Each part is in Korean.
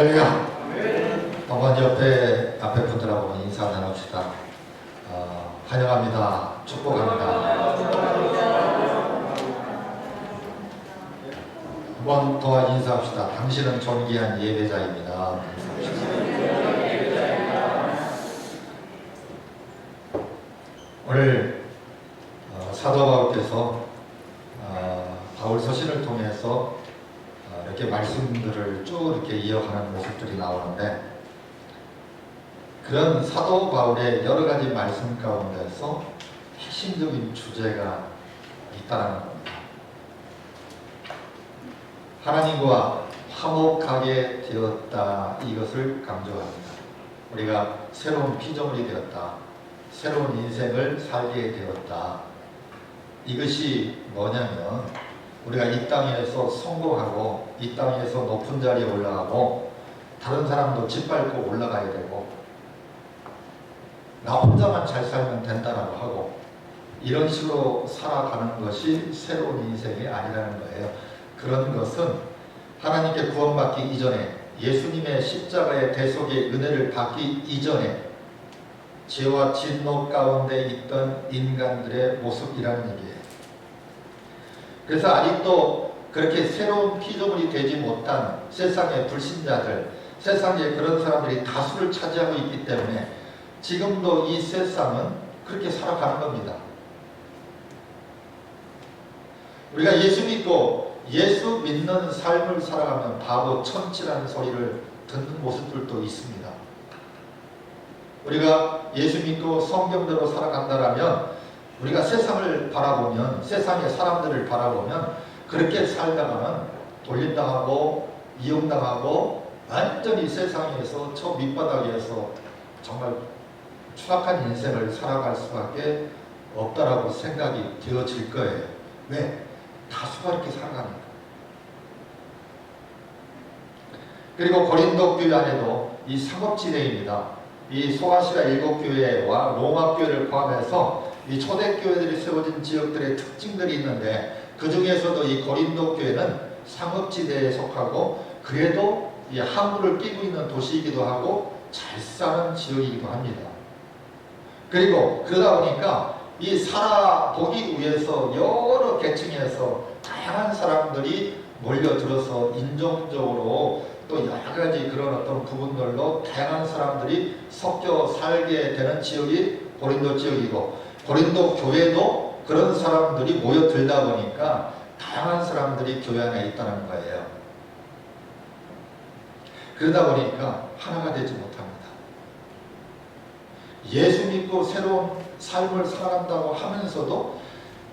할렐루야. 한번 앞에 분들하고 인사 나눕시다. 환영합니다. 축복합니다. 한번 더 인사합시다. 당신은 존귀한 예배자입니다. 오늘 사도 바울께서 바울 서신을 통해서 이렇게 말씀들을 쭉 이렇게 이어가는 모습들이 나오는데, 그런 사도 바울의 여러 가지 말씀 가운데서 핵심적인 주제가 있다는 겁니다. 하나님과 화목하게 되었다, 이것을 강조합니다. 우리가 새로운 피조물이 되었다, 새로운 인생을 살게 되었다. 이것이 뭐냐면, 우리가 이 땅에서 성공하고 이 땅에서 높은 자리에 올라가고 다른 사람도 짓밟고 올라가야 되고 나 혼자만 잘 살면 된다라고 하고 이런 식으로 살아가는 것이 새로운 인생이 아니라는 거예요. 그런 것은 하나님께 구원받기 이전에, 예수님의 십자가의 대속의 은혜를 받기 이전에 죄와 진노 가운데 있던 인간들의 모습이라는 얘기예요. 그래서 아직도 그렇게 새로운 피조물이 되지 못한 세상의 불신자들, 세상에 그런 사람들이 다수를 차지하고 있기 때문에 지금도 이 세상은 그렇게 살아가는 겁니다. 우리가 예수 믿고 예수 믿는 삶을 살아가면 바보 천치라는 소리를 듣는 모습들도 있습니다. 우리가 예수 믿고 성경대로 살아간다라면, 우리가 세상을 바라보면, 세상의 사람들을 바라보면 그렇게 살다가는 돌림당하고 이용당하고 완전히 세상에서 저 밑바닥에서 정말 추악한 인생을 살아갈 수밖에 없다라고 생각이 되어질 거예요. 왜? 다수가 이렇게 살아가니까. 그리고 고린도 교회 안에도 이 상업지대입니다. 이 소아시아 7교회와 로마 교회를 포함해서 이 초대교회들이 세워진 지역들의 특징들이 있는데, 그 중에서도 이 고린도 교회는 상업지대에 속하고 그래도 이 항구를 끼고 있는 도시이기도 하고 잘 사는 지역이기도 합니다. 그리고 그러다 보니까 이 살아보기 위해서 여러 계층에서 다양한 사람들이 몰려들어서 인종적으로 또 여러 가지 그런 어떤 부분들로 다양한 사람들이 섞여 살게 되는 지역이 고린도 지역이고, 고린도 교회도 그런 사람들이 모여들다 보니까 다양한 사람들이 교회 안에 있다는 거예요. 그러다 보니까 하나가 되지 못합니다. 예수 믿고 새로운 삶을 살아간다고 하면서도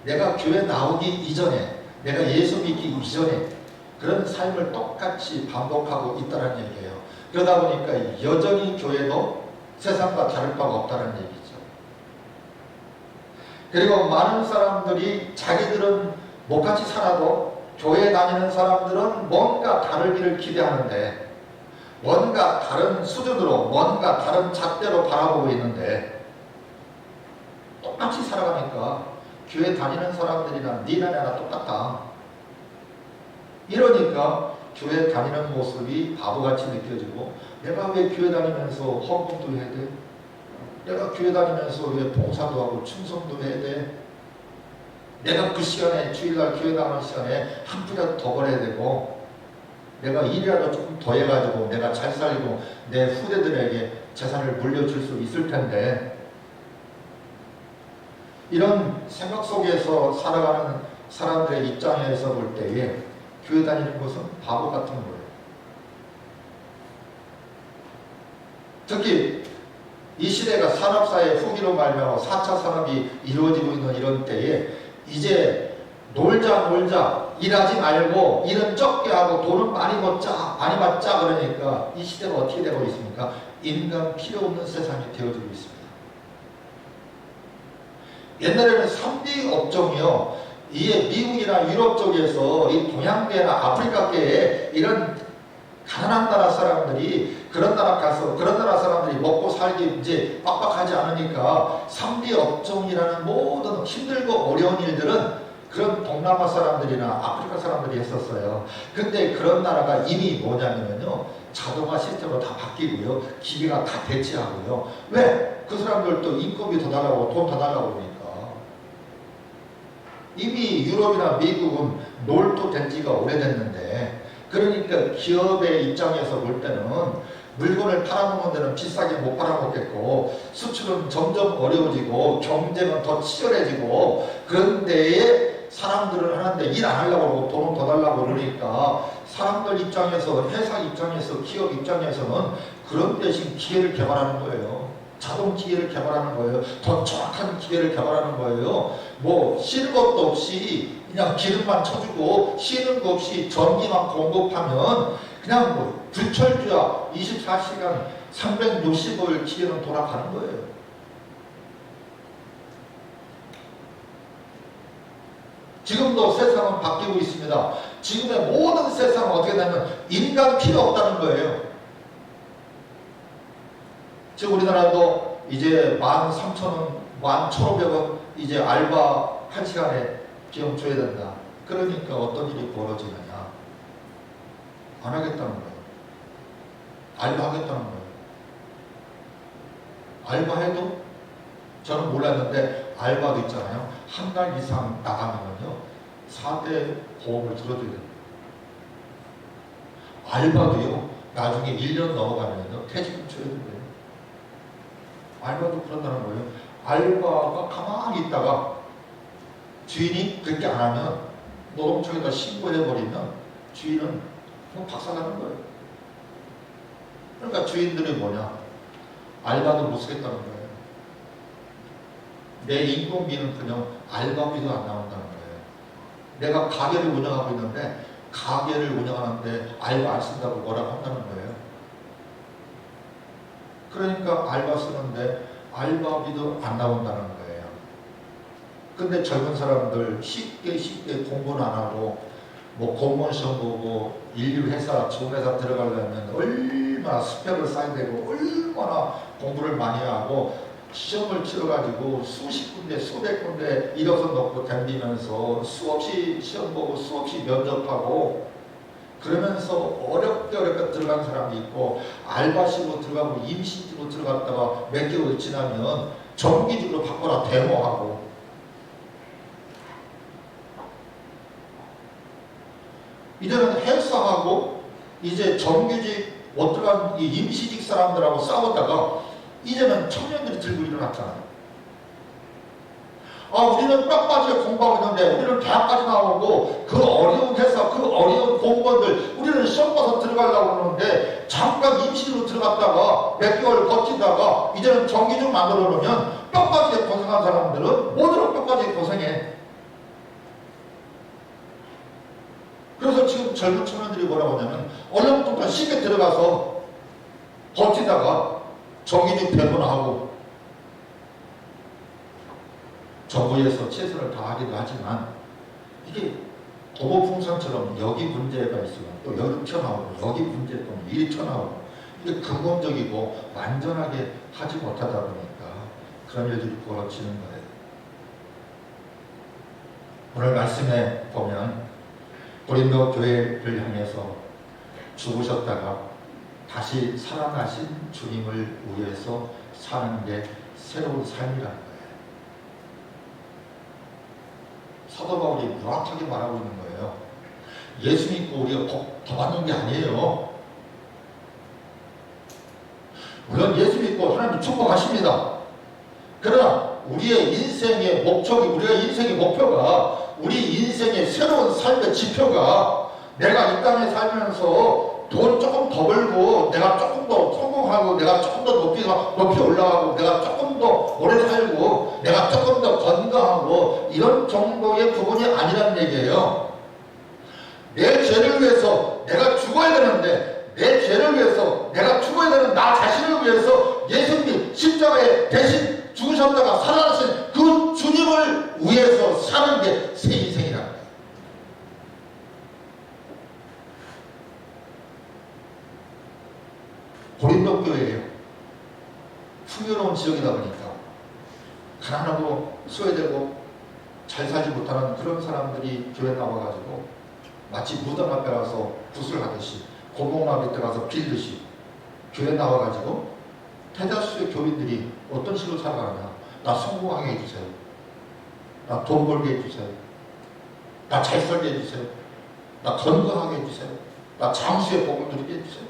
내가 교회 나오기 이전에, 내가 예수 믿기 이전에 그런 삶을 똑같이 반복하고 있다는 얘기예요. 그러다 보니까 여전히 교회도 세상과 다를 바가 없다는 얘기죠. 그리고 많은 사람들이 자기들은 못같이 살아도 교회 다니는 사람들은 뭔가 다르기를 기대하는데, 뭔가 다른 수준으로, 뭔가 다른 잣대로 바라보고 있는데, 똑같이 살아가니까 교회 다니는 사람들이나 니나 나나 똑같다. 이러니까 교회 다니는 모습이 바보같이 느껴지고, 내가 왜 교회 다니면서 헌금도 해야 돼? 내가 교회 다니면서 왜 봉사도 하고 충성도 해야 돼? 내가 그 시간에, 주일날 교회 나가는 시간에 한 푼이라도 더 벌어야 되고, 내가 일이라도 조금 더 해가지고 내가 잘 살고 내 후대들에게 재산을 물려줄 수 있을 텐데, 이런 생각 속에서 살아가는 사람들의 입장에서 볼 때에 교회 다니는 것은 바보 같은 거예요. 특히 이 시대가 산업사회 후기로 말미암아 4차 산업이 이루어지고 있는 이런 때에 이제 놀자 일하지 말고 일은 적게 하고 돈은 많이 받자 그러니까 이 시대가 어떻게 되고 있습니까? 인간 필요 없는 세상이 되어지고 있습니다. 옛날에는 3D 업종이요, 이게 미국이나 유럽 쪽에서 이 동양계나 아프리카계에 이런 가난한 나라 사람들이 그런 나라 가서 그런 나라 사람들이 먹고 살기 이제 빡빡하지 않으니까 3D 업종이라는 모든 힘들고 어려운 일들은 그런 동남아 사람들이나 아프리카 사람들이 했었어요. 근데 그런 나라가 이미 뭐냐면요, 자동화 시스템으로 다 바뀌고요, 기계가 다 대체하고요. 왜? 그 사람들도 인건비 더 달라고, 돈 더 달라고 그러니까. 이미 유럽이나 미국은 놀토된 지가 오래됐는데, 그러니까 기업의 입장에서 볼 때는 물건을 팔아먹는 데는 비싸게 못 팔아먹겠고, 수출은 점점 어려워지고, 경쟁은 더 치열해지고, 그런 데에 사람들은 하는데 일 안 하려고 그러고 돈은 더 달라고 그러니까, 사람들 입장에서, 회사 입장에서, 기업 입장에서는 그런 대신 기계를 개발하는 거예요. 자동 기계를 개발하는 거예요. 더 정확한 기계를 개발하는 거예요. 뭐 쉬는 것도 없이 그냥 기름만 쳐주고, 쉬는 거 없이 전기만 공급하면 그냥 뭐 불철주야 24시간 365일 기계는 돌아가는 거예요. 지금도 세상은 바뀌고 있습니다. 지금의 모든 세상은 어떻게 되면 인간 필요 없다는 거예요. 지금 우리나라도 이제 13,000원, 11,500원 이제 알바 1시간에 비용 줘야 된다. 그러니까 어떤 일이 벌어지느냐. 안 하겠다는 거예요. 알바하겠다는 거예요. 알바해도 저는 몰랐는데 알바도 있잖아요. 한 달 이상 나가면요 4대 보험을 들어줘야 됩니다. 알바도요 나중에 1년 넘어가면요 퇴직금 줘야 된대요. 알바도 그런다는 거예요. 알바가 가만히 있다가 주인이 그렇게 안 하면 노동청에다 신고해버리면 주인은 뭐 박살나는 거예요. 그러니까 주인들이 뭐냐, 알바도 못 쓰겠다는 거예요. 내 인건비는 그냥 알바비도 안 나온다는 거예요. 내가 가게를 운영하고 있는데 가게를 운영하는데 알바 안 쓴다고 뭐라고 한다는 거예요. 그러니까 알바 쓰는데 알바비도 안 나온다는 거예요. 근데 젊은 사람들 쉽게 공부는 안 하고 뭐 공무원 시험 보고 인류 회사, 좋은 회사 들어가려면 얼마나 스펙을 쌓아야 되고 얼마나 공부를 많이 하고 시험을 치러가지고 수십 군데, 수백 군데 일어서 넣고 덤비면서 수없이 시험 보고 수없이 면접하고 그러면서 어렵게 들어간 사람이 있고, 알바식으로 들어가고 임시직으로 들어갔다가 몇 개월 지나면 정기직으로 바꿔라 데모하고, 이제는 헬스하고 이제 정규직 못 들어간 이 임시직 사람들하고 싸우다가 이제는 청년들이 들고 일어났잖아요. 우리는 뼈빠지게 공부하고 있는데 우리는 대학까지 나오고 그 어려운 회사, 그 어려운 공무원들 우리는 시험 봐서 들어가려고 그러는데 잠깐 임시로 들어갔다가 몇 개월 버티다가 이제는 정규직 만들어 놓으면 뼈빠지게 고생한 사람들은 모두로 뼈빠지게 고생해. 그래서 지금 젊은 청년들이 뭐라고 하냐면 얼른부터 쉽게 들어가서 버티다가 정규직 배분하고 정부에서 최선을 다하기도 하지만 이게 도보풍선처럼 여기 문제가 있으면 또 여기 튀어나오고 여기 문제 또 이리 튀어나오고 이게 근본적이고 완전하게 하지 못하다 보니까 그런 일들이 벌어지는 거예요. 오늘 말씀에 보면 고린도 교회를 향해서 죽으셨다가 다시 살아나신 주님을 위해서 사는 게 새로운 삶이라는 거예요. 사도 바울이 명확하게 말하고 있는 거예요. 예수 믿고 우리가 복 더 받는 게 아니에요. 물론 예수 믿고 하나님 축복하십니다. 그러나 우리의 인생의 목적이, 우리가 인생의 목표가, 우리 인생의 새로운 삶의 지표가 내가 이 땅에 살면서 돈 조금 더 벌고 내가 조금 더 성공하고 내가 조금 더 높이 올라가고 내가 조금 더 오래 살고 내가 조금 더 건강하고 이런 정도의 부분이 아니라는 얘기예요. 내 죄를 위해서 내가 죽어야 되는데, 내 죄를 위해서 내가 죽어야 되는 나 자신을 위해서 예수님이 십자가에 대신 죽으셨다가 살아나신 그 주님을 위해서 사는 게 새 인생이라는 거예요. 고린도 교회예요. 풍요로운 지역이다 보니까 가난하고 소외되고 잘 살지 못하는 그런 사람들이 교회 나와가지고 마치 무덤 앞에 가서 굿을 하듯이 고목나무 밑에 가서 빌듯이 교회 나와가지고 대다수의 교인들이 어떤 식으로 살아가느냐. 나 성공하게 해주세요. 나 돈 벌게 해주세요. 나 잘 살게 해주세요. 나 건강하게 해주세요. 나 장수의 복을 누리게 해주세요.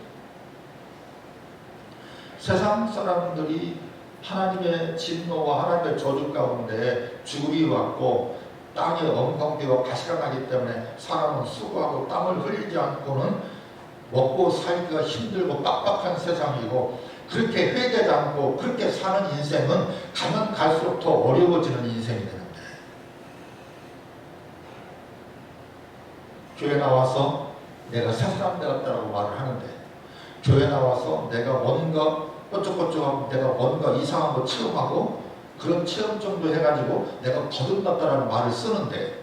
세상 사람들이 하나님의 진노와 하나님의 저주 가운데 죽음이 왔고 땅에 엉겅비와 가시가 나기 때문에 사람은 수고하고 땀을 흘리지 않고는 먹고 살기가 힘들고 빡빡한 세상이고, 그렇게 회개하지 않고 그렇게 사는 인생은 가면 갈수록 더 어려워지는 인생이 되는데, 교회 나와서 내가 새 사람 되었다라고 말을 하는데, 교회 나와서 내가 뭔가 뽀쩍뽀쩍하고 내가 뭔가 이상한 거 체험하고 그런 체험 정도 해가지고 내가 거듭났다라는 말을 쓰는데,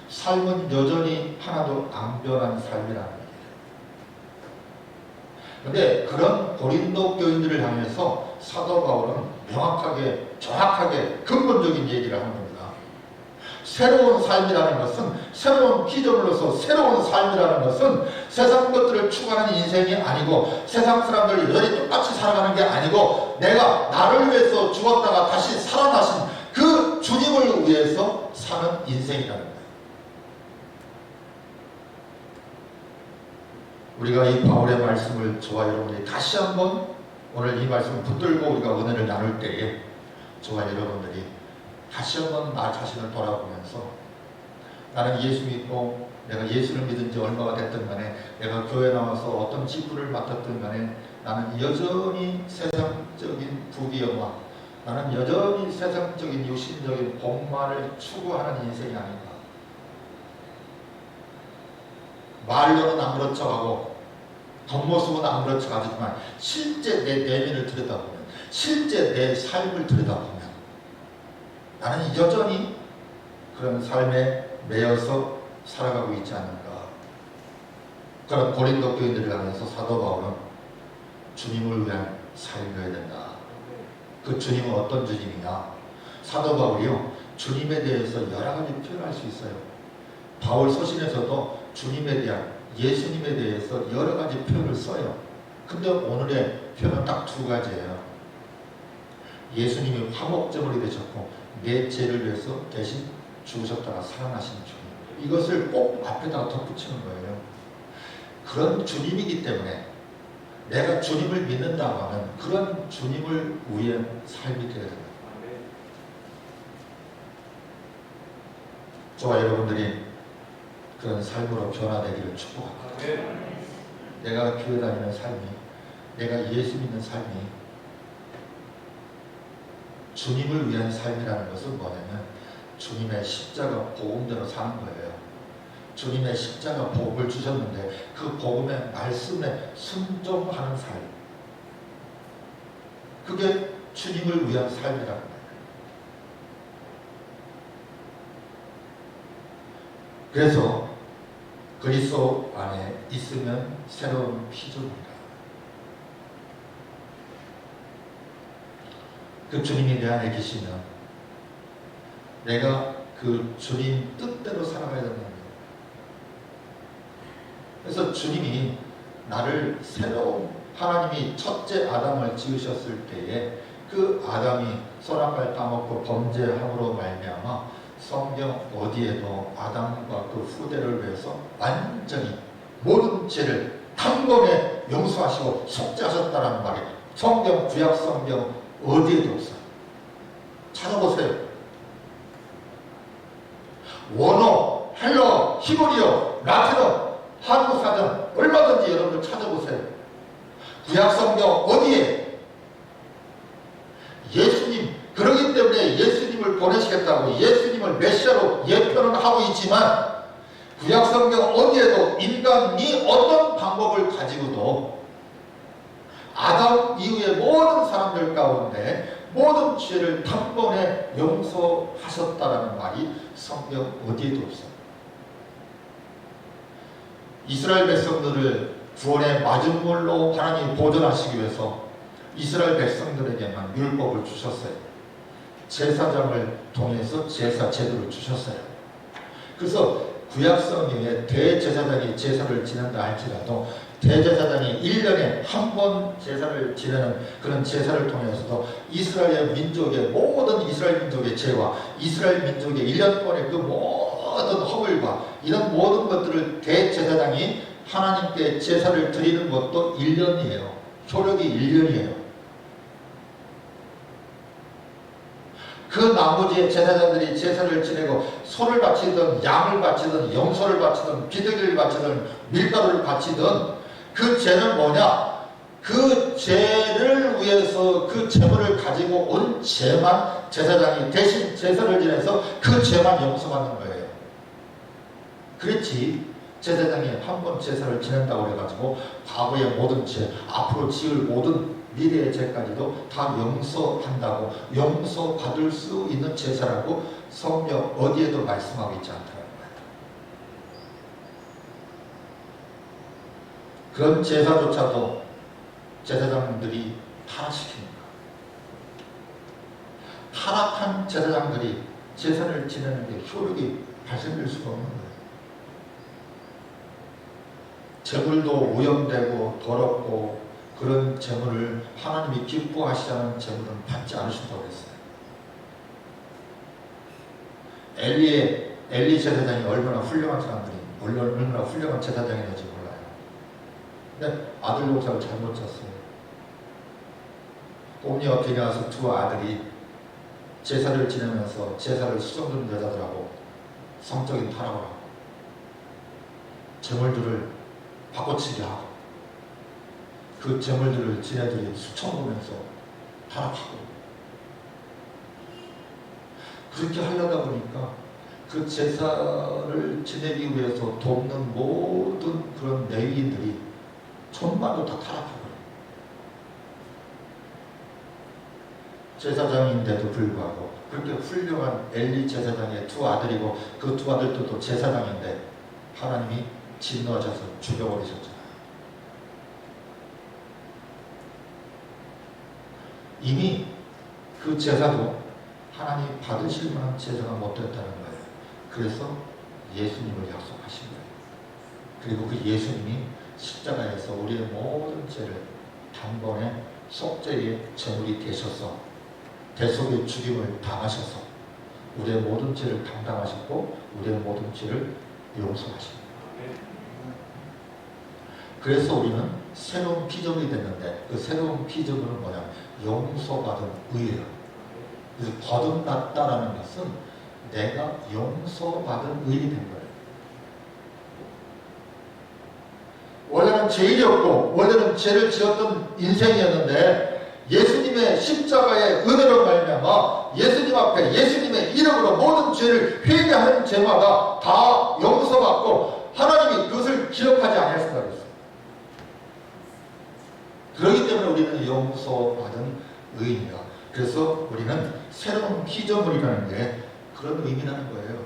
삶은 여전히 하나도 안 변한 삶이라는 얘기예요. 그런데 그런 고린도 교인들을 향해서 사도 바울은 명확하게 정확하게 근본적인 얘기를 하는 겁니다. 새로운 삶이라는 것은, 새로운 피조물로서 새로운 삶이라는 것은 세상 것들을 추구하는 인생이 아니고, 세상 사람들이 여전히 똑같이 살아가는 게 아니고, 내가 나를 위해서 죽었다가 다시 살아나신 그 주님을 위해서 사는 인생이라는 거예요. 우리가 이 바울의 말씀을 저와 여러분이 다시 한번 오늘 이 말씀을 붙들고 우리가 은혜를 나눌 때에 저와 여러분들이 다시 한번 나 자신을 돌아보면서, 나는 예수 믿고 내가 예수를 믿은 지 얼마가 됐든 간에, 내가 교회 나와서 어떤 직분을 맡았든 간에, 나는 여전히 세상적인 부귀영화, 나는 여전히 세상적인 육신적인 복만을 추구하는 인생이 아닌가. 말로는 아무런 척하고 겉모습은 아무런 척하지만 실제 내 내면을 들여다보면, 실제 내 삶을 들여다보면 나는 여전히 그런 삶에 매여서 살아가고 있지 않는가. 그런 고린도 교인들을 향해서 사도 바울은 주님을 위한 삶이어야 된다. 그 주님은 어떤 주님이냐. 사도 바울이요, 주님에 대해서 여러 가지 표현할 수 있어요. 바울 서신에서도 주님에 대한, 예수님에 대해서 여러 가지 표현을 써요. 근데 오늘의 표현은 딱 두 가지예요. 예수님이 화목제물이 되셨고 내 죄를 위해서 대신 죽으셨다가 살아나신 주님, 이것을 꼭 앞에다가 덧붙이는 거예요. 그런 주님이기 때문에 내가 주님을 믿는다고 하면 그런 주님을 위한 삶이 되어야 됩니다. 저와 여러분들이 그런 삶으로 변화되기를 축복합니다. 내가 교회 다니는 삶이, 내가 예수 믿는 삶이 주님을 위한 삶이라는 것은 뭐냐면 주님의 십자가 복음대로 사는 거예요. 주님의 십자가 복음을 주셨는데 그 복음의 말씀에 순종하는 삶, 그게 주님을 위한 삶이라는 거예요. 그래서 그리스도 안에 있으면 새로운 피조물이다. 그 주님이 내 안에 계시면 내가 그 주님 뜻대로 살아가야 된다는 거예요. 그래서 주님이 나를 새로운, 하나님이 첫째 아담을 지으셨을 때에 그 아담이 선악과를 따먹고 범죄함으로 말미암아 성경 어디에도 아담과 그 후대를 위해서 완전히 모든 죄를 단번에 용서하시고 속죄하셨다는 말이 성경, 구약 성경 어디에도 없어요. 찾아보세요. 원어, 헬러, 히브리어, 라틴어, 한국 사전 얼마든지 여러분들 찾아보세요. 구약 성경 어디에? 예수님, 그러기 때문에 예수님을 보내시겠다고 예수님을 메시아로 예표는 하고 있지만 구약 성경 어디에도 인간이 어떤 방법을 가지고도 아담 이후의 모든 사람들 가운데 모든 죄를 단번에 용서하셨다라는 말이 성경 어디에도 없어요. 이스라엘 백성들을 구원의 마중물로 하나님이 보존하시기 위해서 이스라엘 백성들에게만 율법을 주셨어요. 제사장을 통해서 제사 제도를 주셨어요. 그래서 구약 성경에 대제사장이 제사를 지낸다 할지라도 대제사장이 1년에 한 번 제사를 지내는 그런 제사를 통해서도 이스라엘 민족의 모든 이스라엘 민족의 죄와 이스라엘 민족의 1년 동안의 그 모든 허물과 이런 모든 것들을 대제사장이 하나님께 제사를 드리는 것도 1년이에요. 효력이 1년이에요. 그 나머지의 제사장들이 제사를 지내고 소를 바치든 양을 바치든 염소를 바치든 비둘기를 바치든 밀가루를 바치든 그 죄는 뭐냐? 그 죄를 위해서 그 제물을 가지고 온 죄만 제사장이 대신 제사를 지내서 그 죄만 용서받는 거예요. 그렇지 제사장이 한 번 제사를 지낸다고 해가지고 과거의 모든 죄, 앞으로 지을 모든 미래의 죄까지도 다 용서한다고 용서받을 수 있는 제사라고 성경 어디에도 말씀하고 있지 않다는 거예요. 그런 제사조차도 제사장들이 타락시킵니다. 타락한 제사장들이 제사를 지내는 게 효력이 발생될 수가 없는 거예요. 제물도 오염되고 더럽고 그런 제물을 하나님이 기뻐하시지 않은 제물은 받지 않으신다고 했어요. 엘리 제사장이 얼마나 훌륭한 사람들이 얼마나 훌륭한 제사장이었는지 몰라요. 근데 아들 목사를 잘못 쳤어요. 옴니와 비냐스 두 아들이 제사를 지내면서 제사를 수정드는 여자들하고 성적인 타락을 하고 제물들을 바꿔치기 하고 그 제물들을 지네들이 수청보면서 타락하고 그렇게 하려다 보니까 그 제사를 지내기 위해서 돕는 모든 그런 레위인들이 천만도 다 타락하고 제사장인데도 불구하고 그렇게 훌륭한 엘리 제사장의 두 아들이고 그 두 아들도 또 제사장인데 하나님이 진노하셔서 죽여버리셨잖아요. 이미 그 제사도 하나님 받으실 만한 제사가 못됐다는 거예요. 그래서 예수님을 약속하신 거예요. 그리고 그 예수님이 십자가에서 우리의 모든 죄를 단번에 속죄의 제물이 되셔서 대속의 죽임을 당하셔서 우리의 모든 죄를 감당하셨고 우리의 모든 죄를 용서하십니다. 그래서 우리는 새로운 피조물이 됐는데 그 새로운 피조물은 뭐냐? 용서받은 의예요. 그래서 거듭났다라는 것은 내가 용서받은 의인이 된 거예요. 원래는 죄인이었고 원래는 죄를 지었던 인생이었는데 예수님의 십자가의 은혜로 말미암아 예수님 앞에 예수님의 이름으로 모든 죄를 회개하는 죄마다 다 용서받고 하나님이 그것을 기억하지 않으신다고 했어요. 그렇기 때문에 우리는 용서받은 의인이다. 그래서 우리는 새로운 피조물이라는 게 그런 의미라는 거예요.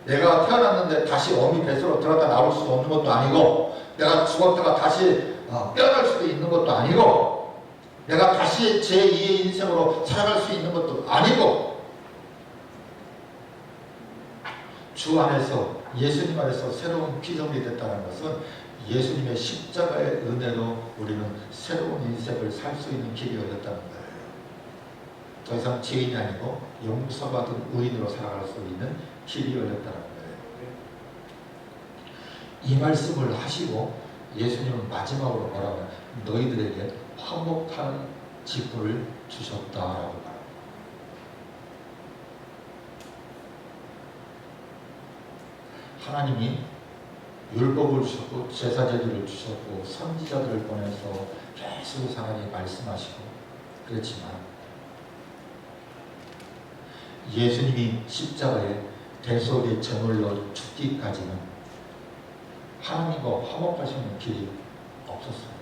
내가 태어났는데 다시 어미 뱃속으로 들어갔다 나올 수 없는 것도 아니고 내가 죽었다가 다시 깨어날 수도 있는 것도 아니고 내가 다시 제2의 인생으로 살아갈 수 있는 것도 아니고 주 안에서 예수님 안에서 새로운 피조물이 됐다는 것은 예수님의 십자가의 은혜로 우리는 새로운 인생을 살 수 있는 길이 열렸다는 거예요. 더 이상 죄인이 아니고 용서받은 의인으로 살아갈 수 있는 길이 열렸다는 거예요. 이 말씀을 하시고 예수님은 마지막으로 뭐라고 하냐? 너희들에게 화목한 직분을 주셨다라고 말합니다. 하나님이 율법을 주셨고 제사제도를 주셨고 선지자들을 보내서 계속 하나님 말씀하시고 그렇지만 예수님이 십자가에 대속의 제물로 죽기까지는 하나님과 화목하시는 길이 없었어요.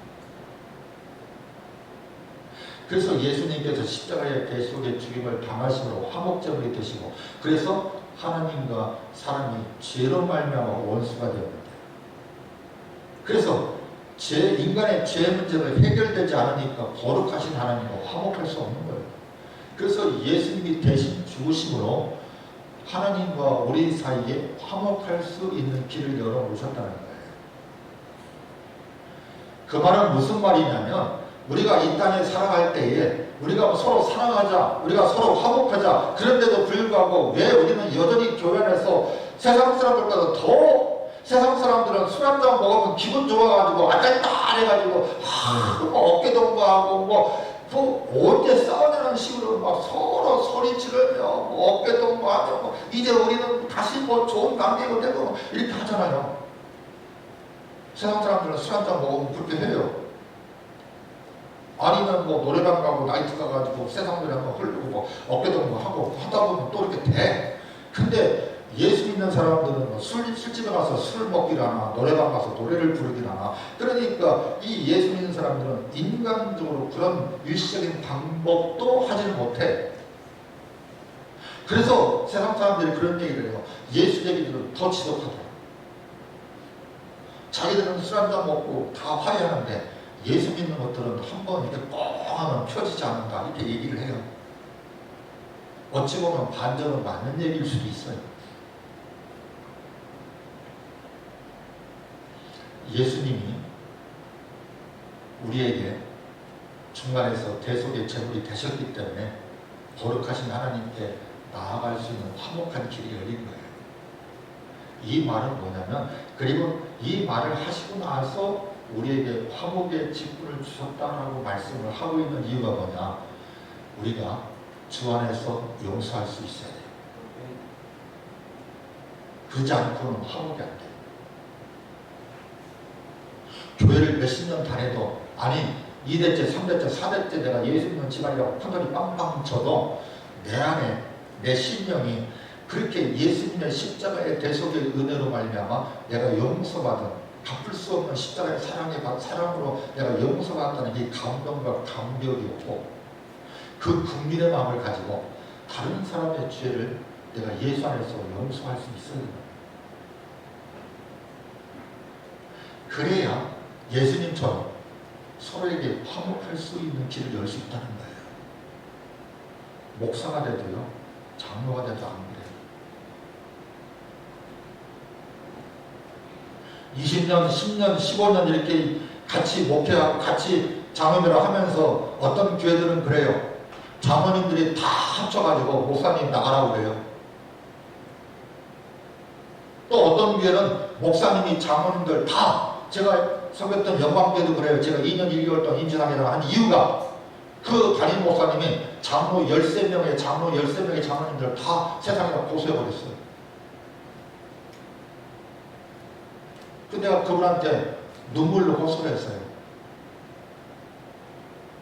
그래서 예수님께서 십자가의 대속의 죽임을 당하심으로 화목제물이 되시고 그래서 하나님과 사람이 죄로 말미암아 원수가 되었는데 그래서 인간의 죄 문제가 해결되지 않으니까 거룩하신 하나님과 화목할 수 없는 거예요. 그래서 예수님이 대신 죽으심으로 하나님과 우리 사이에 화목할 수 있는 길을 열어놓으셨다는 거예요. 그 말은 무슨 말이냐면 우리가 이 땅에 살아갈 때에 우리가 서로 사랑하자, 우리가 서로 화목하자, 그런데도 불구하고 왜 우리는 여전히 교회 안에서 세상 사람들보다 더, 세상 사람들은 술 한잔 먹으면 기분 좋아가지고 앉아있다 해가지고 어깨 동무하고 언제 싸우냐는 식으로 막 서로 소리 지르며 어깨 동무하며 이제 우리는 다시 좋은 관계가 되고 이렇게 하잖아요. 세상 사람들은 술 한잔 먹으면 그렇게 해요. 아니면 노래방 가고 나이트 가가지고 세상들이랑 흐르고 어깨 동무하고 하다 보면 또 이렇게 돼. 근데 예수 믿는 사람들은 술집에 가서 술을 먹기를 하나, 노래방 가서 노래를 부르기를 하나. 그러니까 이 예수 믿는 사람들은 인간적으로 그런 일시적인 방법도 하지를 못해. 그래서 세상 사람들이 그런 얘기를 해요. 예수 얘기들은 더 지독하다. 자기들은 술 한잔 먹고 다 화해하는데 예수 믿는 것들은 한번 이렇게 뻥 하면 펴지지 않는다. 이렇게 얘기를 해요. 어찌 보면 반전은 맞는 얘기일 수도 있어요. 예수님이 우리에게 중간에서 대속의 제물이 되셨기 때문에 거룩하신 하나님께 나아갈 수 있는 화목한 길이 열린 거예요. 이 말은 뭐냐면, 그리고 이 말을 하시고 나서 우리에게 화목의 직분을 주셨다라고 말씀을 하고 있는 이유가 뭐냐, 우리가 주 안에서 용서할 수 있어야 돼요. 그러지 않고는 화목이 안 돼요. 교회를 몇십 년 다녀도, 아니 2대째, 3대째, 4대째 내가 예수 믿는 집안이라고 큰소리 빵빵 쳐도 내 안에 내 심령이 그렇게 예수님의 십자가의 대속의 은혜로 말미암아 내가 용서받은, 갚을 수 없는 십자가의 사랑으로 내가 용서받았다는 이 감동과 감격이 없고, 그 국민의 마음을 가지고 다른 사람의 죄를 내가 예수 안에서 용서할 수 있어야 됩니다. 그래야 예수님처럼 서로에게 화목할 수 있는 길을 열 수 있다는 거예요. 목사가 돼도요, 장로가 돼도 안 그래요. 20년, 10년, 15년 이렇게 같이 목회하고 같이 장로를 하면서 어떤 교회들은 그래요. 장로님들이 다 합쳐가지고 목사님 나가라고 그래요. 또 어떤 교회는 목사님이 장로님들 다, 제가 섬겼던 영광교회도 그래요. 제가 2년 1개월 동안 임신하게 한 이유가 그 담임 목사님이 장로 13명의 장로님들 다 세상에다 고소해버렸어요. 근데 내가 그분한테 눈물로 호소를 했어요.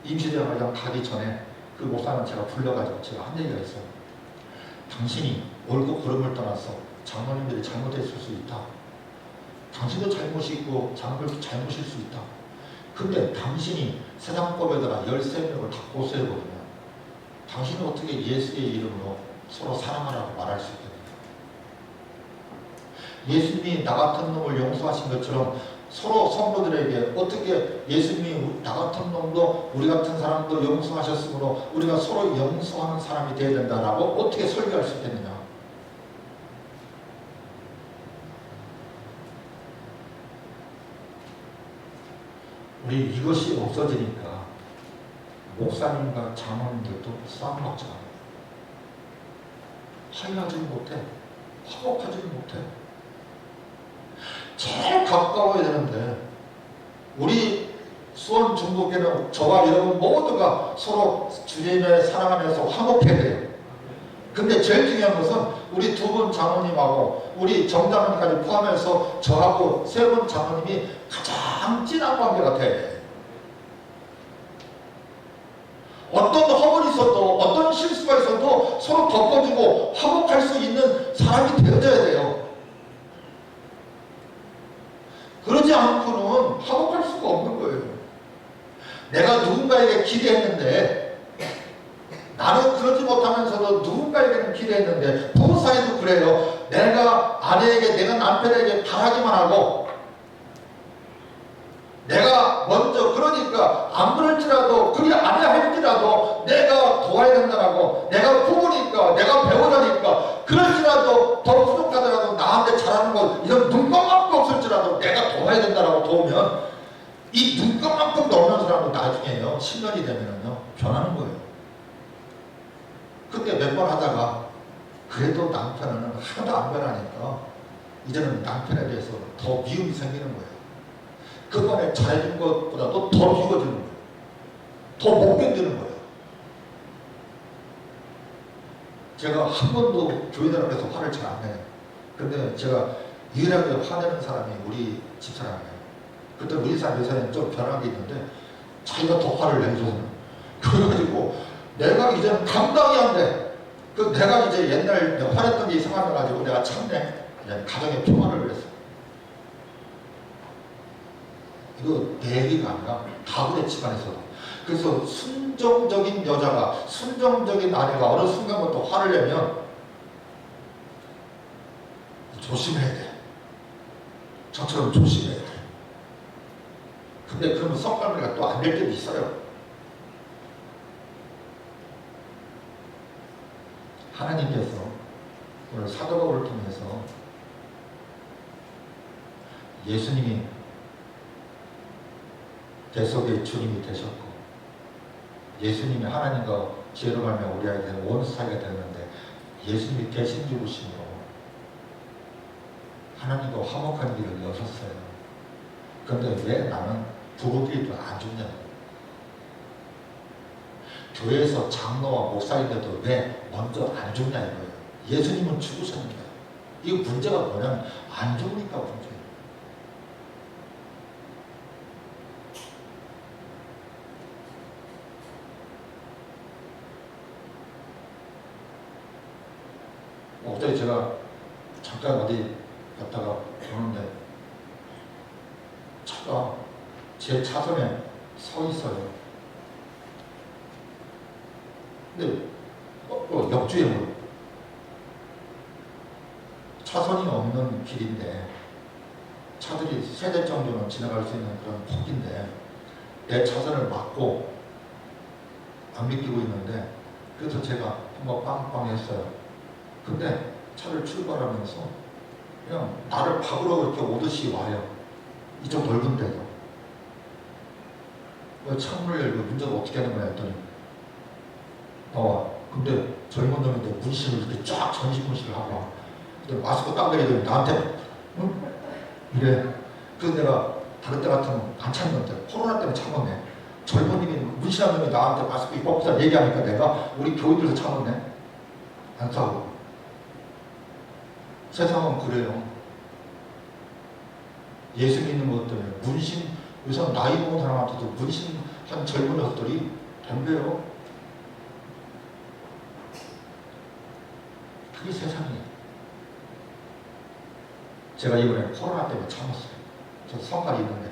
임시대학을 가기 전에 그 목사님 제가 불러가지고 제가 한 얘기가 있어요. 당신이 옳고 그름을 떠나서 장로님들이 잘못했을 수 있다. 당신도 잘못이 있고 장로님도 잘못일 수 있다. 근데 당신이 세상법에다가 13명을 다 고소해버리면 당신은 어떻게 예수의 이름으로 서로 사랑하라고 말할 수 있겠느냐. 예수님이 나 같은 놈을 용서하신 것처럼 서로 성도들에게 어떻게 예수님이 나 같은 놈도 우리 같은 사람도 용서하셨으므로 우리가 서로 용서하는 사람이 되어야 된다라고 어떻게 설교할 수 있겠느냐. 우리 이것이 없어지니까 목사님과 장로님들도 싸움 먹잖아요. 화해하지를 못해. 화목하지를 못해. 제일 가까워야 되는데 우리 수원 중국에는 저와 여러분 모두가 서로 주님의 사랑 안에서 화목해야 돼요. 근데 제일 중요한 것은 우리 두 분 장로님하고 우리 정장로님까지 포함해서 저하고 세 분 장로님이 가장 진한 관계가 돼. 어떤 허물이 있어도 어떤 실수가 있어도 서로 덮어주고 화목할 수 있는 사람이 되어져야 돼요. 그러지 않고는 화목할 수가 없는 거예요. 내가 누군가에게 기대했는데 나는 그러지 못하면서도 누군가에게는 기대했는데, 부부 사이도 그래요. 내가 아내에게, 내가 남편에게 바라기만 하고 내가 먼저, 그러니까 안 그럴지라도 그리 안 할지라도 내가 도와야 된다라고 하겠다라고 도우면 이 눈꺼만큼 넓는 사람은 나중에요 10년이 되면은요 변하는 거예요. 그때 몇 번 하다가 그래도 남편은 하나도 안 변하니까 이제는 남편에 대해서 더 미움이 생기는 거예요. 그간에 잘해준 것보다도 더 미워지는 거예요. 더 못 견디는 거예요. 제가 한 번도 교회 다니면서 화를 잘 안 내요. 근데 제가 유일하게 화내는 사람이 우리 집사람이에요. 그때 우리 집사람 요새는 좀 변한 게 있는데 자기가 더 화를 내줘서 그래가지고 내가 이제는 감당이 안 돼. 그 내가 이제 옛날 내가 화냈던 게 생각나가지고 내가 참내 가정의 평화를 위해서 이거 내 얘기가 아니라 다 그래 집안에서. 그래서 순정적인 여자가 순정적인 아내가 어느 순간부터 화를 내면 조심해야 돼. 저처럼 조심해야 돼. 근데 그러면 성관계가 또 안 될 때도 있어요. 하나님께서 오늘 사도 바울을 통해서 예수님이 대속의 주님이 되셨고 예수님이 하나님과 지혜로 말하면 우리에게 원 사이가 되는데 예수님이 대신 죽으심으로 하나님과 화목한 길을 여셨어요. 그런데 왜 나는 부부끼리 안 죽냐고. 교회에서 장로와 목사인데도 왜 먼저 안 죽냐 이거예요. 예수님은 죽으셨는데 이 문제가 뭐냐면 안 죽으니까 문제예요. 어제 제가 잠깐 어디 갔다가 보는데 차가 제 차선에 서 있어요. 근데 역주행으로 차선이 없는 길인데 차들이 3대 정도는 지나갈 수 있는 그런 폭인데 내 차선을 막고 안 비키고 있는데 그래서 제가 한번 빵빵 했어요. 근데 차를 출발하면서 그냥 나를 박으러 이렇게 오듯이 와요. 이쪽 넓은 데도. 창문을 열고 운전을 어떻게 하는 거야 했더니 나와. 근데 젊은 놈인데 문신을 이렇게 쫙 전신 문신을 하고 와. 근데 마스크 딱 내리더니 나한테 응? 이래. 그래서 내가 다른 때 같으면 안 참는데 코로나 때문에 참았네. 젊은 놈이 문신한 놈이 나한테 마스크 입고 얘기하니까 내가 우리 교인들도 참았네. 안 싸우고. 세상은 그래요. 예수 믿는 것 때문에 문신, 요새 나이 먹은 사람한테도 문신한 젊은 녀석들이 덤벼요. 그게 세상이에요. 제가 이번에 코로나 때문에 참았어요. 저 성깔이 있는데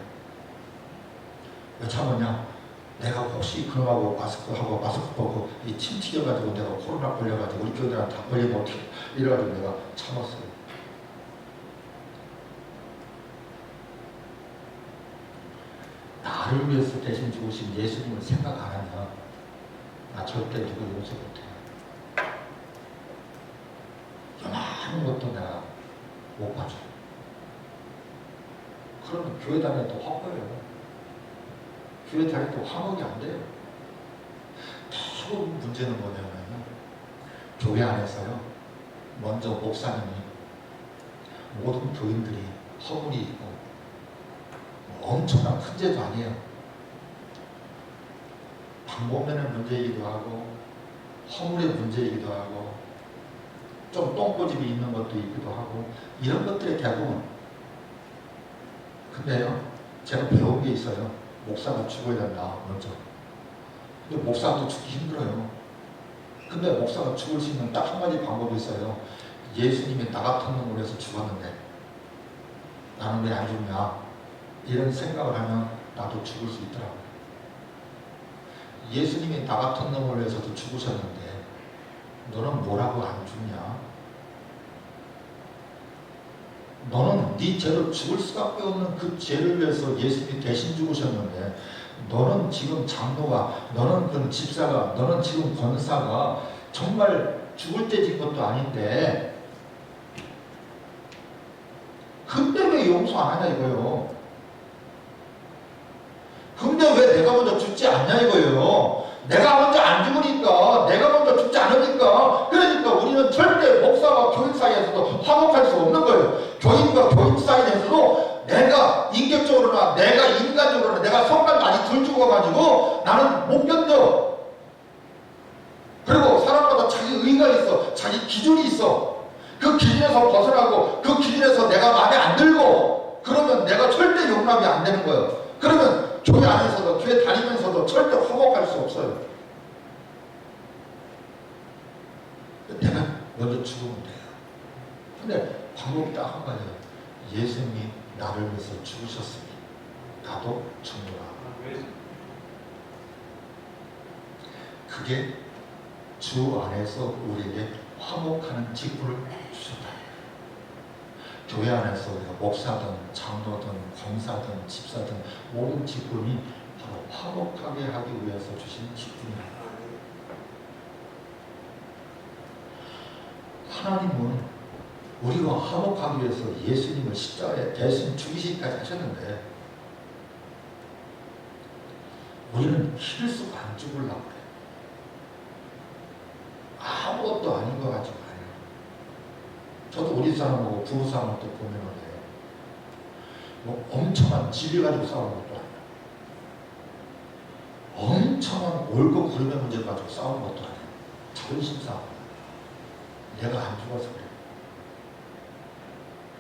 왜 참았냐? 내가 혹시 그놈하고 마스크하고 마스크 벗고 이 침 튀겨가지고 내가 코로나 걸려가지고 우리 교회들한테 다 걸리면 어떻게 이래가지고 내가 참았어요. 나를 위해서 대신 죽으신 예수님을 생각 안 하면 나 절대 누구 용서 못해요. 요만한 것도 내가 못 봐줘요. 그러면 교회 다녀도 헛거예요. 교회 다녀도 화목이 안 돼요. 대부분 문제는 뭐냐면 교회 안에서요. 먼저 목사님이 모든 교인들이 허물이 있고 엄청난 큰 죄도 아니에요. 방법면의 문제이기도 하고 허물의 문제이기도 하고 좀 똥꼬집이 있는 것도 있기도 하고 이런 것들의 대부분. 근데요 제가 배운 게 있어요. 목사가 죽어야 된다 먼저. 근데 목사도 죽기 힘들어요. 근데 목사가 죽을 수 있는 딱 한 가지 방법이 있어요. 예수님이 나 같은 놈으로 해서 죽었는데 나는 왜 안 죽냐 이런 생각을 하면 나도 죽을 수 있더라고요. 예수님이 나 같은 놈을 위해서도 죽으셨는데 너는 뭐라고 안 죽냐? 너는 네 죄로 죽을 수밖에 없는 그 죄를 위해서 예수님이 대신 죽으셨는데 너는 지금 장로가, 너는 그 집사가, 너는 지금 권사가 정말 죽을 때 진 것도 아닌데 근데 왜 용서 안 하냐 이거요. 먼저 죽지 않냐 이거예요. 내가 먼저 안 죽으니까, 내가 먼저 죽지 않으니까, 그러니까 우리는 절대 목사와 교인 사이에서도 화목할 수 없는 거예요. 교인과 교인 사이에서도 내가 인격적으로나 내가 인간적으로나 내가 성깔 많이 덜 죽어가지고 나는 못 견뎌. 그리고 사람마다 자기 의가 있어. 자기 기준이 있어. 그 기준에서 벗어나고 그 기준에서 내가 마음에 안 들고 그러면 내가 절대 용납이 안 되는 거예요. 그러면 교회 안에서도 교회 다니면서도 절대 화목할 수 없어요. 내가 먼저 죽으면 돼요. 근데 방법이 딱 한 가지예요. 예수님이 나를 위해서 죽으셨으니 나도 죽노라. 그게 주 안에서 우리에게 화목하는 직분을 주셨다. 교회 안에서 우리가 목사든 장로든 권사든 집사든 모든 직분이 바로 화목하게 하기 위해서 주신 직분입니다. 하나님은 우리와 화목하기 위해서 예수님을 십자가에 대신 죽이시기까지 하셨는데 우리는 힘을 안 죽으려고 그래. 아무것도 아닌 것 같지 않아요. 저도 우리 사람하고 부부 싸움을 또 보면은 뭐 엄청난 지리 가지고 싸우는 것도 아니에요. 엄청난 옳고 그름의 문제를 가지고 싸우는 것도 아니에요. 자존심 싸움. 내가 안 죽어서 그래.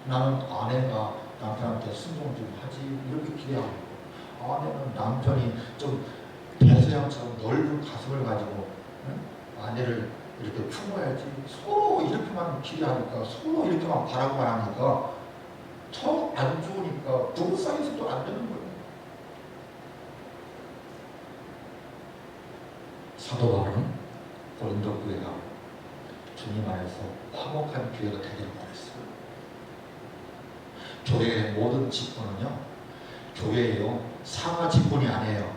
나는 아내가 남편한테 순종 좀 하지 이렇게 기대하고 있고 아내는 남편이 좀 대서양처럼 넓은 가슴을 가지고 아내를 이렇게 품어야지 서로 이렇게만 기대하니까 서로 이렇게만 바라고만 하니까 서로 안 좋으니까 부부 사이에서도 안 되는 거예요. 사도 바울은 고린도 교회가 주님 안에서 화목한 교회가 되기를 원했어요. 교회의 모든 직분은요, 교회예요 상하 직분이 아니에요.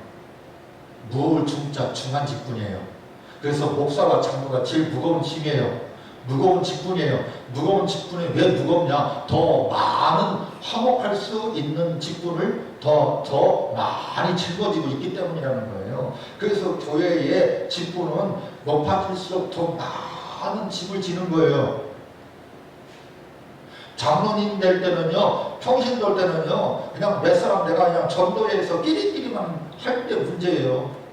무거울 중자 중한 직분이에요. 그래서 목사와 장로가 제일 무거운 짐이에요. 무거운 직분이에요. 무거운 직분이 왜 무겁냐? 더 많은 화목할 수 있는 직분을 더 많이 짊어지고 있기 때문이라는 거예요. 그래서 교회의 직분은 높아질수록 더 많은 짐을 지는 거예요. 장로님 될 때는요, 평신 될 때는요, 그냥 몇 사람 내가 그냥 전도회에서 끼리끼리만 할 때 문제예요.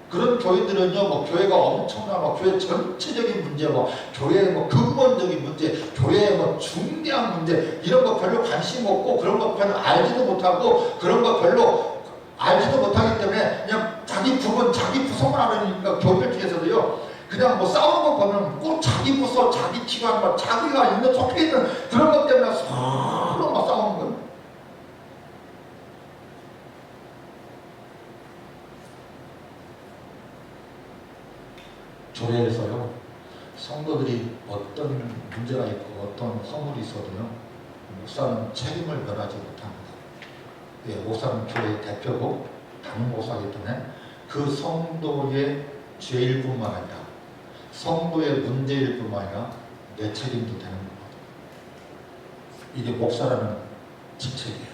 그런 교회들은요, 뭐 교회가 엄청나고 뭐 교회 전체적인 문제, 뭐 교회의 뭐 근본적인 문제, 교회의 뭐 중대한 문제 이런 거 별로 관심 없고 그런 거 별로 알지도 못하고 그런 거 별로 알지도 못하기 때문에 그냥 자기 부분, 자기 구성을 하려니까 교회들 중에서도요, 그냥 뭐 싸우는 거 보면 꼭 자기 부서, 자기 기관, 뭐 자기가 있는 속해 있는 그런 것 때문에 서로 막 싸우는 거예요. 교회에서요, 성도들이 어떤 문제가 있고 어떤 허물이 있어도요, 목사는 책임을 면하지 못합니다. 예, 목사는 교회의 대표고 담임 목사이기 때문에 그 성도의 죄일 뿐만 아니라 성도의 문제일 뿐만 아니라 내 책임도 되는 겁니다. 이게 목사라는 직책이에요.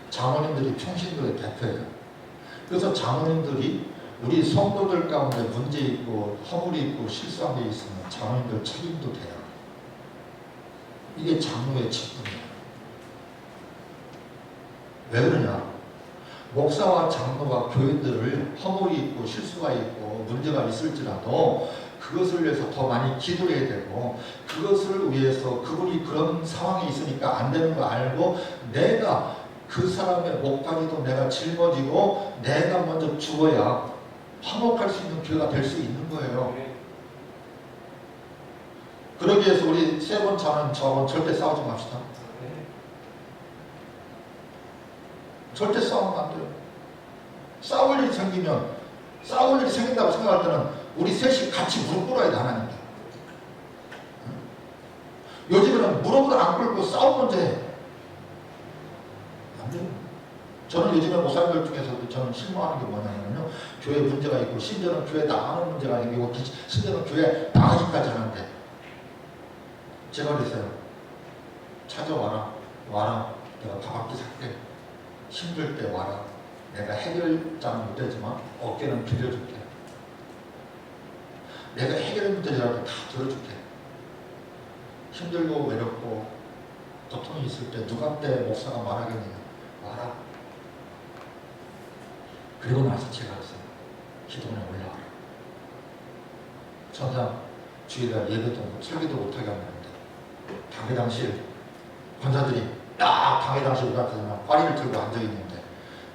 장로님들이 평신도의 대표예요. 그래서 장로님들이 우리 성도들 가운데 문제 있고 허물이 있고 실수한 게 있으면 장로님들 책임도 돼요. 이게 장로의 직분이에요. 왜 그러냐? 목사와 장로가 교인들을 허물이 있고 실수가 있고 문제가 있을지라도 그것을 위해서 더 많이 기도해야 되고 그것을 위해서 그분이 그런 상황이 있으니까 안 되는 거 알고 내가 그 사람의 목까지도 내가 짊어지고 내가 먼저 죽어야 화목할 수 있는 교회가 될 수 있는 거예요. 그러기 위해서 우리 세 번 차는 저번 절대 싸우지 맙시다. 절대 싸우면 안 돼요. 싸울 일이 생긴다고 생각할 때는 우리 셋이 같이 무릎 꿇어야 돼, 하나님께. 요즘에는 무릎을 안 꿇고 싸움 문제 해요. 안 돼요. 저는 요즘에 목사님들 중에서도 저는 실망하는 게 뭐냐면요, 교회 문제가 있고 심지어는 교회 나가는 문제가 생기고 심지어는 교회 나가기까지 하는데 제가 그랬어요. 찾아와라. 내가 밥 한 끼 살게. 힘들 때 와라. 내가 해결자는 못되지만 어깨는 빌려줄게. 내가 해결은 못되더라도 다 들어줄게. 힘들고 외롭고 고통이 있을 때 누가 때 목사가 말하겠느냐. 와라. 그리고 나서 제가 했어요. 기도문에 올라와라. 천상 주일날 예배도 설교도 못하게 하는데 당회당실 권사들이 딱 당회당실 같은 파리를 들고 앉아있는데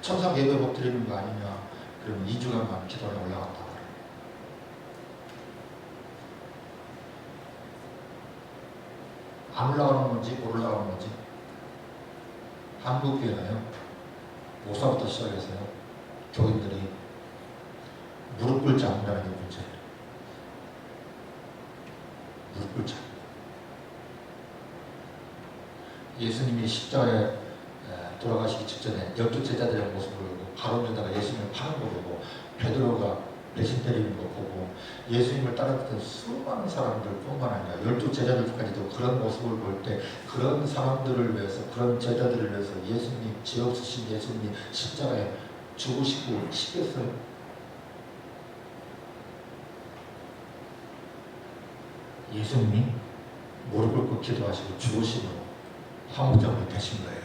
천상 예배 못 드리는 거 아니냐. 그러면 2주간만 기도문에 올라갔다. 안 올라가는 건지 못 올라가는 건지. 한국교회는요, 목사부터 시작해서요, 교인들이 무릎 꿇지 않는다는 게 문제예요. 무릎 꿇지 않는다. 예수님이 십자가에 돌아가시기 직전에 12제자들의 모습을 보고 가론유다가 예수님을 파는 거 보고 베드로가 배신 때리는 거 보고 예수님을 따랐던 수많은 사람들 뿐만 아니라 12제자들까지도 그런 모습을 볼 때 그런 사람들을 위해서, 그런 제자들을 위해서 예수님, 죄 없으신 예수님이 십자가에 죽으시고 싶겠어요? 예수님이 무릎 꿇고 기도하시고 죽으심으로 화목제물이 되신 거예요.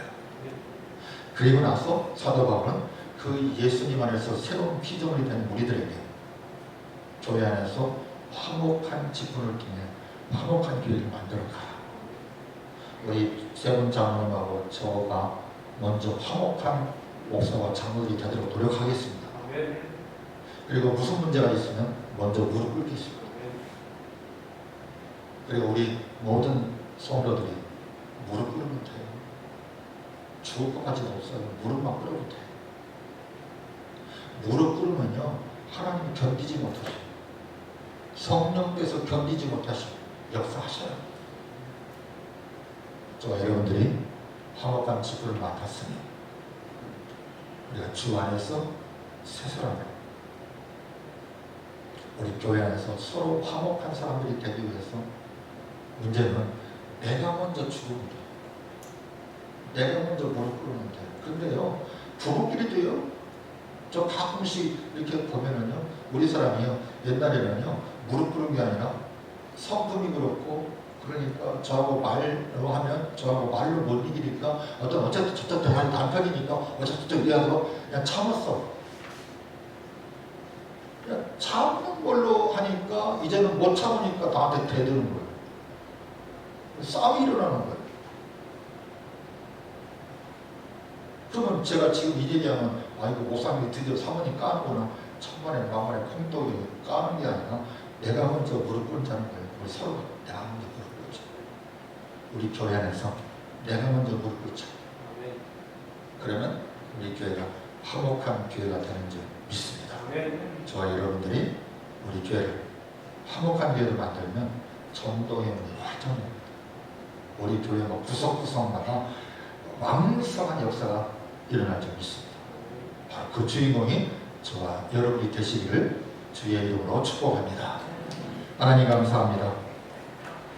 그리고 나서 사도 바울은 그 예수님 안에서 새로운 피조물이 된 우리들에게 교회 안에서 화목한 직분을 통해 화목한 교회를 만들어가라. 우리 세분 장로님하고 저가 먼저 화목한 목사와 장로들이 되도록 노력하겠습니다. 그리고 무슨 문제가 있으면 먼저 무릎 꿇겠습니다. 그리고 우리 모든 성도들이 무릎 꿇으면 돼요. 죽을 것까지는 없어요. 무릎만 꿇으면 돼요. 무릎 꿇으면요, 하나님이 견디지 못하셔요. 성령께서 견디지 못하시고 역사하셔요. 저와 여러분들이 화목한 직분을 맡았으니 우리가 주 안에서 새 사람으로 우리 교회 안에서 서로 화목한 사람들이 되기 위해서 문제는 내가 먼저 죽으면 돼요. 내가 먼저 무릎 꿇으면 돼요. 그런데요, 부부끼리도요, 저 가끔씩 이렇게 보면은요, 우리 사람이요, 옛날에는요, 무릎 꿇은 게 아니라 성품이 그렇고, 그러니까 저하고 말로 하면 저하고 말로 못 이기니까 어쨌든 저쪽 남편이니까 어쨌든 이래서 그냥 참았어. 그냥 참는 걸로 하니까 이제는 못 참으니까 나한테 대드는 거예요. 싸움이 일어나는 거예요. 그러면 제가 지금 이 얘기하면 아이고 목사님이 드디어 사모님 까는구나. 천만에 만만에 콩떡이 까는 게 아니라 내가 먼저 무릎 꿇자는 거예요. 우리 서로 내가 먼저 무릎 꿇자. 우리 교회 안에서 내가 먼저 무릎 꿇자. 그러면 우리 교회가 화목한 교회가 되는 줄 믿습니다. 저와 여러분들이 우리 교회를 화목한 교회로 만들면 전도의 문이 활성화됩니다. 우리 교회 구석구석마다 왕성한 역사가 일어날 줄 믿습니다. 바로 그 주인공이 저와 여러분이 되시기를 주의 이름으로 축복합니다. 하나님 감사합니다.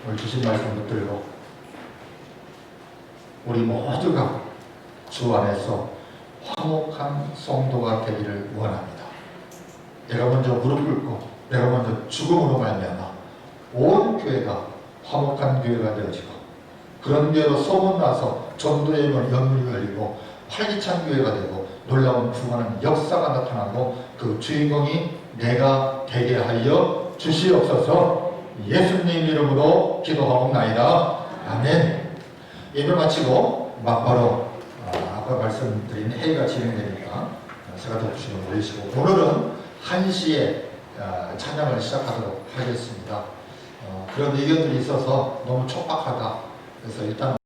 오늘 주신 말씀 붙들고 우리 모두가 주 안에서 화목한 성도가 되기를 원합니다. 내가 먼저 무릎 꿇고 내가 먼저 죽음으로 말미암아 온 교회가 화목한 교회가 되어지고 그런 교회로 소문나서 전도의 연문이 열리고 활기찬 교회가 되고 놀라운 부활하는 역사가 나타나고 그 주인공이 내가 되게 하여 주시옵소서. 예수님 이름으로 기도하옵나이다. 아멘. 예배 마치고 막바로 아까 말씀드린 회의가 진행되니까 제가 덮으시면 올리시고 오늘은 1시에 찬양을 시작하도록 하겠습니다. 그런 의견들이 있어서 너무 촉박하다. 그래서 일단